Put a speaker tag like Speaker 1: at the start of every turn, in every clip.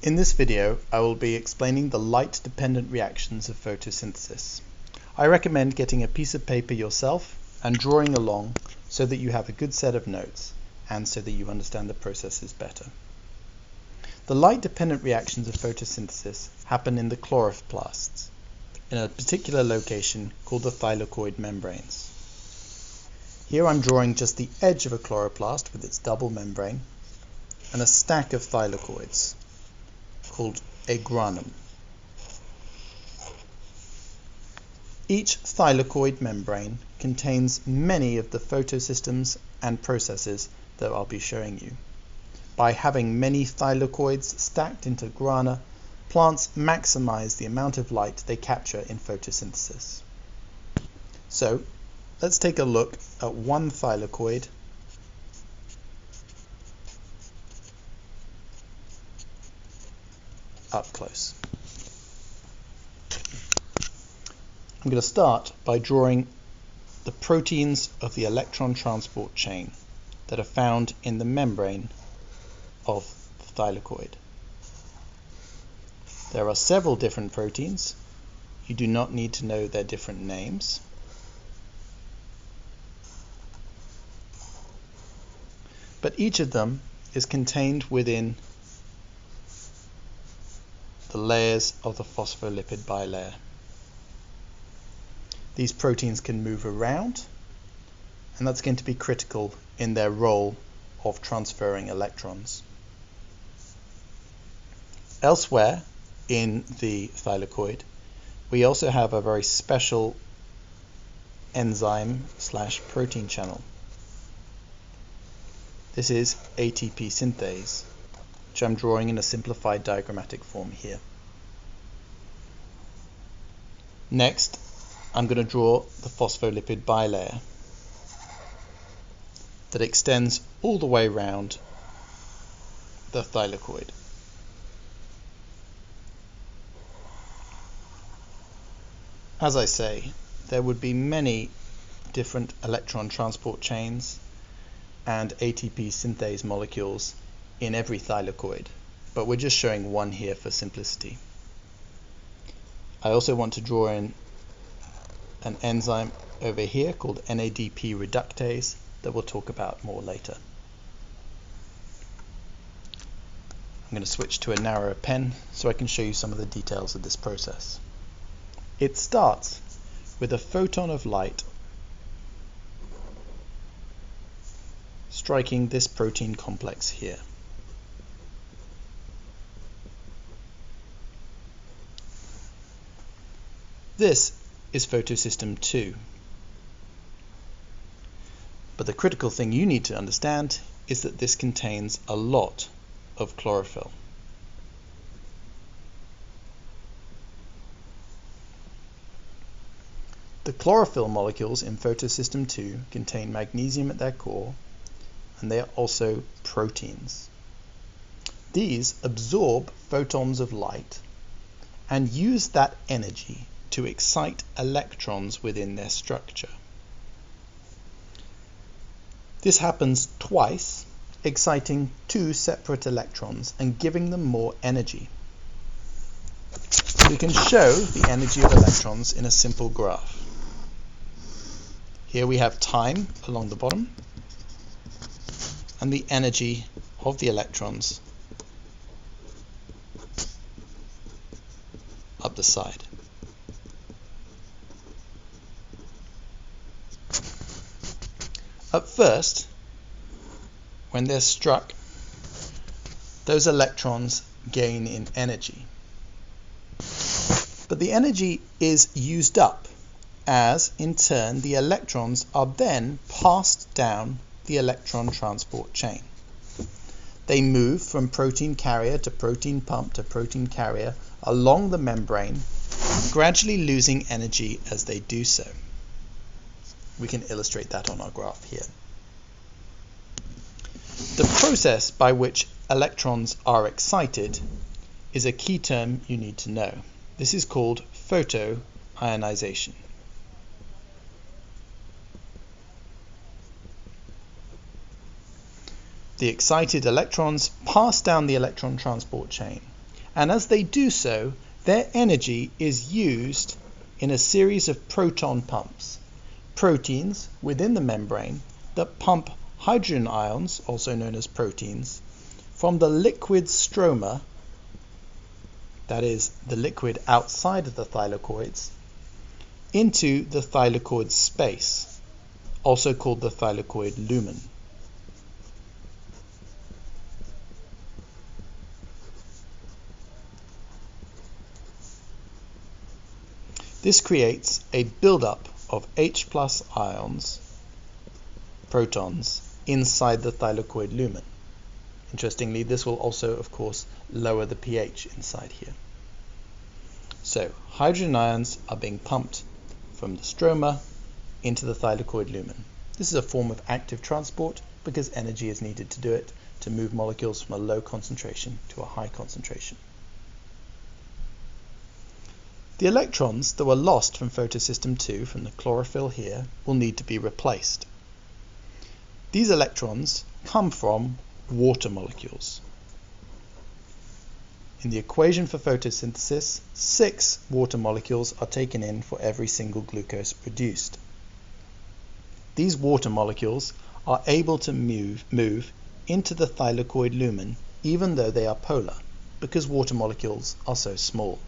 Speaker 1: In this video, I will be explaining the light-dependent reactions of photosynthesis. I recommend getting a piece of paper yourself and drawing along so that you have a good set of notes and so that you understand the processes better. The light-dependent reactions of photosynthesis happen in the chloroplasts, in a particular location called the thylakoid membranes. Here I'm drawing just the edge of a chloroplast with its double membrane and a stack of thylakoids called a granum. Each thylakoid membrane contains many of the photosystems and processes that I'll be showing you. By having many thylakoids stacked into grana, plants maximize the amount of light they capture in photosynthesis. So, let's take a look at one thylakoid up close. I'm going to start by drawing the proteins of the electron transport chain that are found in the membrane of the thylakoid. There are several different proteins. You do not need to know their different names. But each of them is contained within the layers of the phospholipid bilayer. These proteins can move around, and that's going to be critical in their role of transferring electrons. Elsewhere in the thylakoid, we also have a very special enzyme/protein channel. This is ATP synthase, which I'm drawing in a simplified diagrammatic form here. Next, I'm going to draw the phospholipid bilayer that extends all the way around the thylakoid. As I say, there would be many different electron transport chains and ATP synthase molecules in every thylakoid, but we're just showing one here for simplicity. I also want to draw in an enzyme over here called NADP reductase that we'll talk about more later. I'm going to switch to a narrower pen so I can show you some of the details of this process. It starts with a photon of light striking this protein complex here. This is Photosystem II. But the critical thing you need to understand is that this contains a lot of chlorophyll. The chlorophyll molecules in Photosystem II contain magnesium at their core, and they are also proteins. These absorb photons of light and use that energy to excite electrons within their structure. This happens twice, exciting two separate electrons and giving them more energy. We can show the energy of electrons in a simple graph. Here we have time along the bottom and the energy of the electrons up the side. At first, when they're struck, those electrons gain in energy. But the energy is used up as, in turn, the electrons are then passed down the electron transport chain. They move from protein carrier to protein pump to protein carrier along the membrane, gradually losing energy as they do so. We can illustrate that on our graph here. The process by which electrons are excited is a key term you need to know. This is called photoionization. The excited electrons pass down the electron transport chain and as they do so, their energy is used in a series of proton pumps, proteins within the membrane that pump hydrogen ions, also known as proteins, from the liquid stroma, that is, the liquid outside of the thylakoids, into the thylakoid space, also called the thylakoid lumen. This creates a buildup of H+ ions, protons, inside the thylakoid lumen. Interestingly, this will also, of course, lower the pH inside here. So, hydrogen ions are being pumped from the stroma into the thylakoid lumen. This is a form of active transport because energy is needed to do it, to move molecules from a low concentration to a high concentration. The electrons that were lost from Photosystem II, from the chlorophyll here, will need to be replaced. These electrons come from water molecules. In the equation for photosynthesis, 6 water molecules are taken in for every single glucose produced. These water molecules are able to move into the thylakoid lumen even though they are polar, because water molecules are so small.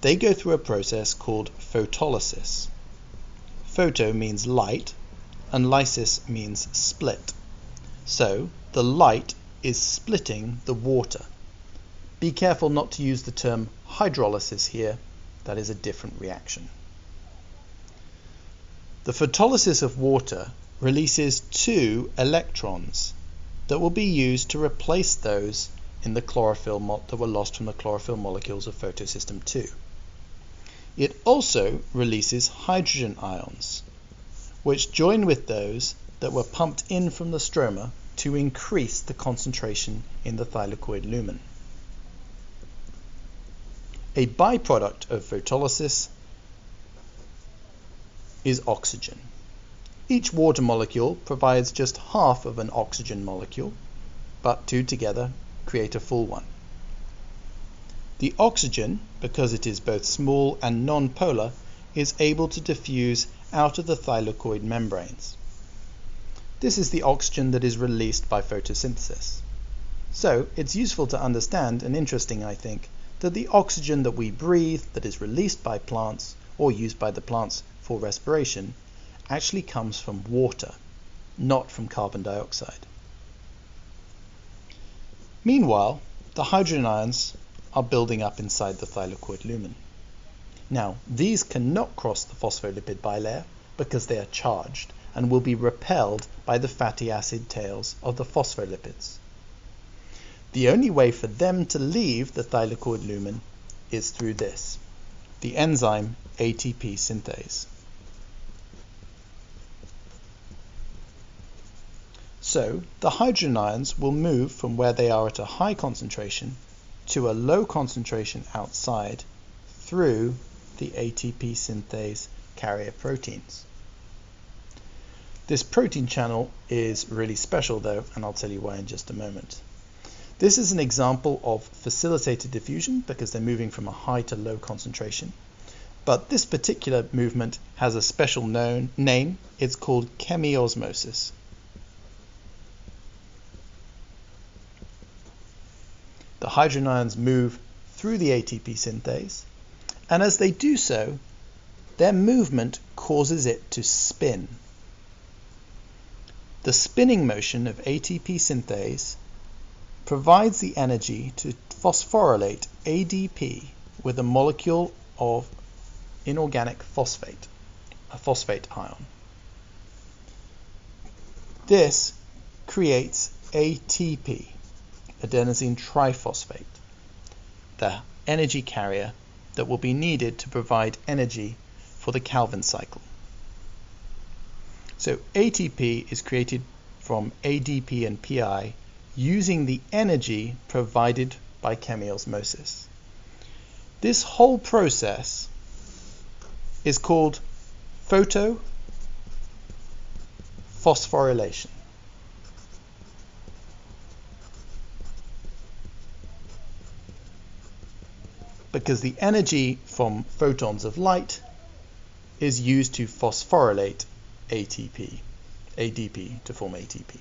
Speaker 1: They go through a process called photolysis. Photo means light, and lysis means split. So, the light is splitting the water. Be careful not to use the term hydrolysis here. That is a different reaction. The photolysis of water releases 2 electrons that will be used to replace those in the chlorophyll that were lost from the chlorophyll molecules of Photosystem II. It also releases hydrogen ions, which join with those that were pumped in from the stroma to increase the concentration in the thylakoid lumen. A byproduct of photolysis is oxygen. Each water molecule provides just half of an oxygen molecule, but 2 together create a full one. The oxygen, because it is both small and non-polar, is able to diffuse out of the thylakoid membranes. This is the oxygen that is released by photosynthesis. So it's useful to understand, and interesting I think, that the oxygen that we breathe, that is released by plants or used by the plants for respiration, actually comes from water, not from carbon dioxide. Meanwhile, the hydrogen ions are building up inside the thylakoid lumen. Now, these cannot cross the phospholipid bilayer because they are charged and will be repelled by the fatty acid tails of the phospholipids. The only way for them to leave the thylakoid lumen is through this, the enzyme ATP synthase. So, the hydrogen ions will move from where they are at a high concentration to a low concentration outside through the ATP synthase carrier proteins. This protein channel is really special though, and I'll tell you why in just a moment. This is an example of facilitated diffusion because they're moving from a high to low concentration. But this particular movement has a special name. It's called chemiosmosis. The hydrogen ions move through the ATP synthase, and as they do so, their movement causes it to spin. The spinning motion of ATP synthase provides the energy to phosphorylate ADP with a molecule of inorganic phosphate, a phosphate ion. This creates ATP, adenosine triphosphate, the energy carrier that will be needed to provide energy for the Calvin cycle. So ATP is created from ADP and PI using the energy provided by chemiosmosis. This whole process is called photophosphorylation. because the energy from photons of light is used to phosphorylate ADP to form ATP.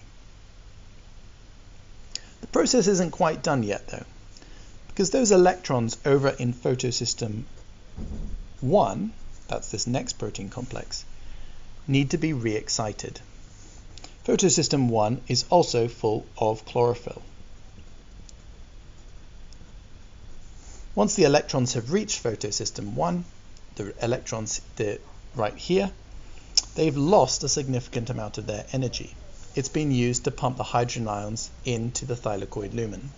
Speaker 1: The process isn't quite done yet though, because those electrons over in photosystem I, that's this next protein complex, need to be re-excited. Photosystem I is also full of chlorophyll. Once the electrons have reached photosystem I, the electrons right here, they've lost a significant amount of their energy. It's been used to pump the hydrogen ions into the thylakoid lumen.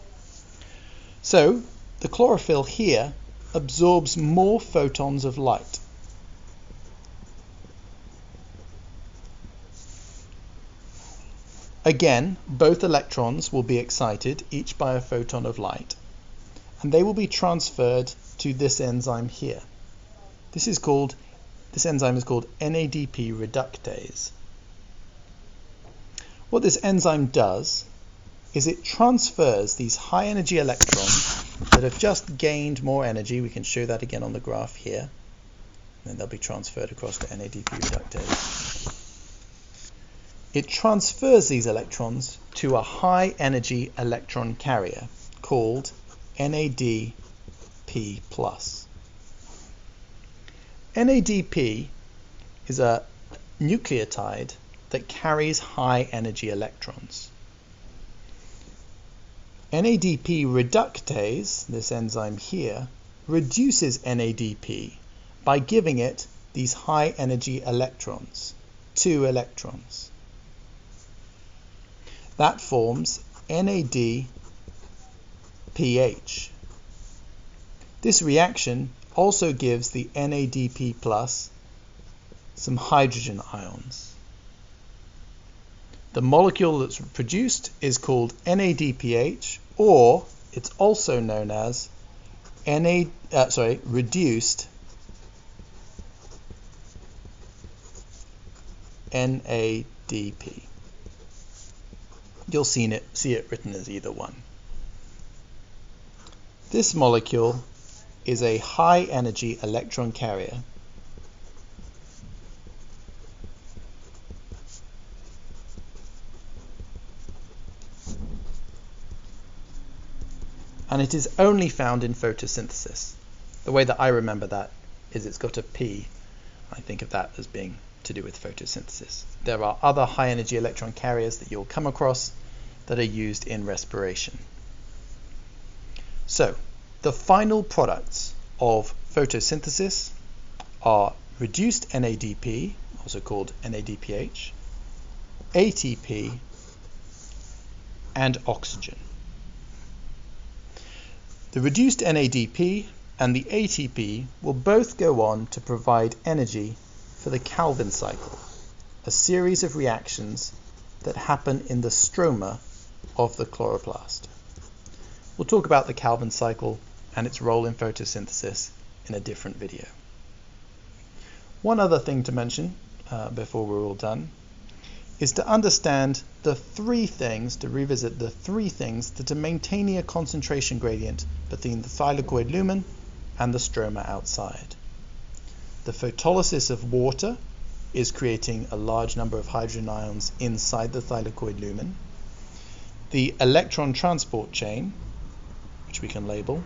Speaker 1: So the chlorophyll here absorbs more photons of light. Again, both electrons will be excited, each by a photon of light, and they will be transferred to this enzyme here. This enzyme is called NADP reductase. What this enzyme does is it transfers these high energy electrons that have just gained more energy. We can show that again on the graph here. And they'll be transferred across to NADP reductase. It transfers these electrons to a high energy electron carrier called NADP+. NADP is a nucleotide that carries high energy electrons. NADP reductase, this enzyme here, reduces NADP by giving it these high energy electrons, 2 electrons. That forms NADPH. This reaction also gives the NADP plus some hydrogen ions. The molecule that's produced is called NADPH, or it's also known as reduced NADP. You'll see it written as either one. This molecule is a high energy electron carrier. And it is only found in photosynthesis. The way that I remember that is it's got a P. I think of that as being to do with photosynthesis. There are other high energy electron carriers that you'll come across that are used in respiration. So, the final products of photosynthesis are reduced NADP, also called NADPH, ATP, and oxygen. The reduced NADP and the ATP will both go on to provide energy for the Calvin cycle, a series of reactions that happen in the stroma of the chloroplast. We'll talk about the Calvin cycle and its role in photosynthesis in a different video. One other thing to mention before we're all done is to understand to revisit the three things that are maintaining a concentration gradient between the thylakoid lumen and the stroma outside. The photolysis of water is creating a large number of hydrogen ions inside the thylakoid lumen. The electron transport chain, which we can label,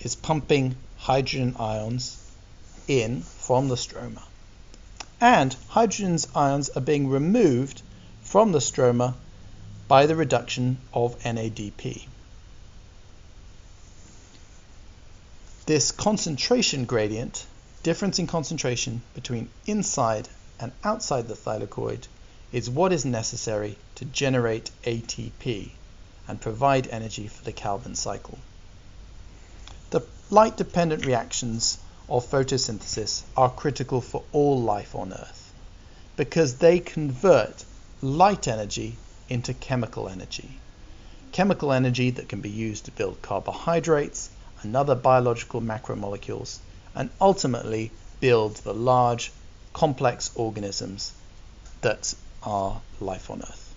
Speaker 1: is pumping hydrogen ions in from the stroma. And hydrogen ions are being removed from the stroma by the reduction of NADP. This concentration gradient, difference in concentration between inside and outside the thylakoid, is what is necessary to generate ATP and provide energy for the Calvin cycle. The light-dependent reactions of photosynthesis are critical for all life on Earth because they convert light energy into chemical energy. Chemical energy that can be used to build carbohydrates and other biological macromolecules, and ultimately build the large, complex organisms that are life on Earth.